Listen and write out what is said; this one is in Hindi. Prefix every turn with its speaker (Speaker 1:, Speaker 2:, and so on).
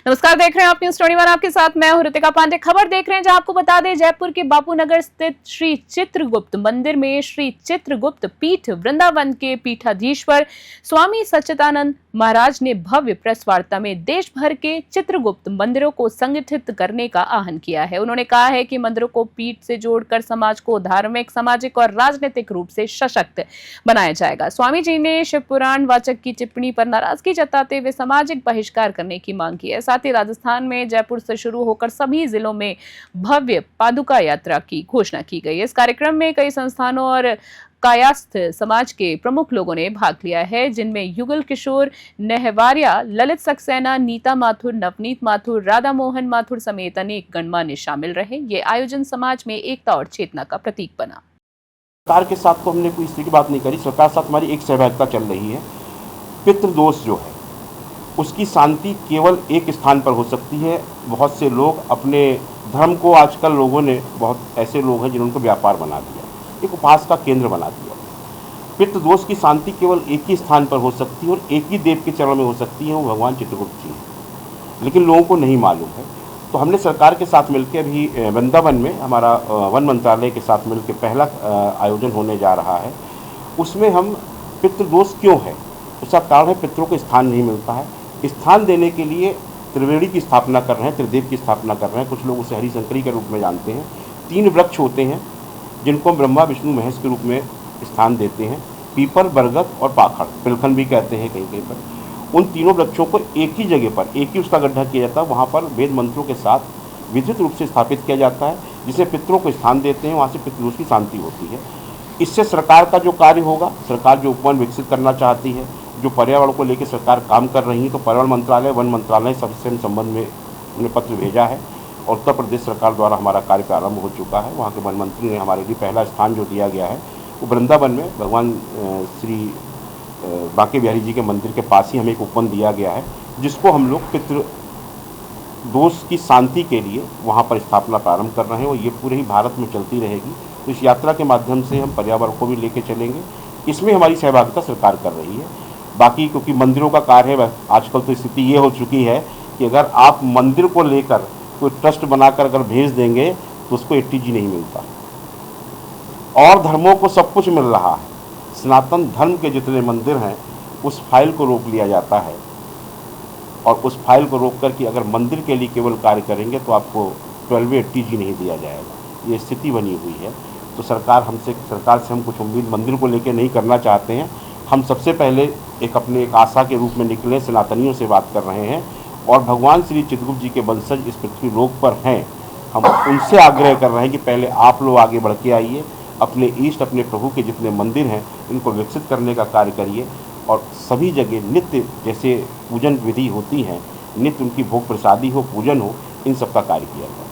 Speaker 1: नमस्कार, देख रहे हैं आप न्यूज़ 21। आपके साथ मैं हूं ऋतिका पांडे। खबर देख रहे हैं जहां आपको बता दें, जयपुर के बापू नगर स्थित श्री चित्रगुप्त मंदिर में श्री चित्रगुप्त पीठ वृंदावन के पीठाधीश्वर स्वामी सच्चिदानंद महाराज ने भव्य प्रेस वार्ता में देश भर के चित्रगुप्त मंदिरों को संगठित करने का आह्वान किया है। उन्होंने कहा है कि मंदिरों को पीठ से जोड़कर समाज को धार्मिक, सामाजिक और राजनीतिक रूप से सशक्त बनाया जाएगा। स्वामी जी ने शिव पुराण वाचक की टिप्पणी पर नाराजगी जताते हुए सामाजिक बहिष्कार करने की मांग की है। साथ ही राजस्थान में जयपुर से शुरू होकर सभी जिलों में भव्य पादुका यात्रा की घोषणा की गई है। इस कार्यक्रम में कई संस्थानों और कायस्थ समाज के प्रमुख लोगों ने भाग लिया है, जिनमें युगल किशोर नेहवारिया, ललित सक्सेना, नीता माथुर, नवनीत माथुर, राधा मोहन माथुर समेत अनेक गणमान्य शामिल रहे। ये आयोजन समाज में एकता और चेतना का प्रतीक बना।
Speaker 2: सरकार के साथ तो हमने कोई इस तरह की बात नहीं करी। सरकार के साथ हमारी एक सहभागिता चल रही है। पितृदोष जो है उसकी शांति केवल एक स्थान पर हो सकती है। बहुत से लोग अपने धर्म को, आजकल लोगों ने, बहुत ऐसे लोग हैं जिन्होंने उनको व्यापार बना दिया, एक उपास का केंद्र बना दिया। पितृदोष की शांति केवल एक ही स्थान पर हो सकती है और एक ही देव के चरण में हो सकती है, वो भगवान चित्रगुप्त जी हैं। लेकिन लोगों को नहीं मालूम है। तो हमने सरकार के साथ मिलकर अभी वृंदावन में हमारा वन मंत्रालय के साथ मिलकर पहला आयोजन होने जा रहा है। उसमें हम पितृदोष क्यों है, उसका कारण है पितरों को स्थान नहीं मिलता है। स्थान देने के लिए त्रिवेणी की स्थापना कर रहे हैं, त्रिदेव की स्थापना कर रहे हैं। कुछ लोग उसे हरिशंकरी के रूप में जानते हैं। 3 वृक्ष होते हैं जिनको ब्रह्मा विष्णु महेश के रूप में स्थान देते हैं, पीपल, बरगद और पाखड़, पिलखन भी कहते हैं कहीं कहीं पर। उन तीनों वृक्षों को एक ही जगह पर, एक ही उसका गड्ढा किया जाता है, वहाँ पर वेद मंत्रों के साथ विधित रूप से स्थापित किया जाता है, जिसमें पितरों को स्थान देते हैं। वहाँ से पितृदोष की शांति होती है। इससे सरकार का जो कार्य होगा, सरकार जो उपवन विकसित करना चाहती है, जो पर्यावरण को लेकर सरकार काम कर रही है, तो पर्यावरण मंत्रालय, वन मंत्रालय सबसे संबंध में उन्हें पत्र भेजा है और उत्तर प्रदेश सरकार द्वारा हमारा कार्य प्रारंभ हो चुका है। वहाँ के वन मंत्री ने हमारे लिए पहला स्थान जो दिया गया है वो वृंदावन में भगवान श्री बांके बिहारी जी के मंदिर के पास ही हमें एक उपवन दिया गया है, जिसको हम लोग पितृ दोष की शांति के लिए वहाँ पर स्थापना प्रारंभ कर रहे हैं और ये पूरे ही भारत में चलती रहेगी। तो इस यात्रा के माध्यम से हम पर्यावरण को भी लेके चलेंगे। इसमें हमारी सहभागिता सरकार कर रही है। बाकी क्योंकि मंदिरों का कार्य है, आजकल तो स्थिति ये हो चुकी है कि अगर आप मंदिर को लेकर कोई ट्रस्ट बनाकर अगर भेज देंगे तो उसको ATG नहीं मिलता। और धर्मों को सब कुछ मिल रहा है। सनातन धर्म के जितने मंदिर हैं उस फाइल को रोक लिया जाता है और उस फाइल को रोक कर कि अगर मंदिर के लिए केवल कार्य करेंगे तो आपको 12 ATG नहीं दिया जाएगा। ये स्थिति बनी हुई है। तो सरकार से हम कुछ उम्मीद मंदिर को लेकर नहीं करना चाहते हैं। हम सबसे पहले एक आशा के रूप में निकले, सनातनियों से बात कर रहे हैं और भगवान श्री चित्रगुप्त जी के वंशज इस पृथ्वी लोक पर हैं। हम उनसे आग्रह कर रहे हैं कि पहले आप लोग आगे बढ़ के आइए, अपने इष्ट, अपने प्रभु के जितने मंदिर हैं इनको विकसित करने का कार्य करिए और सभी जगह नित्य जैसे पूजन विधि होती हैं, नित्य उनकी भोग प्रसादी हो, पूजन हो, इन सब का कार्य किया जाए।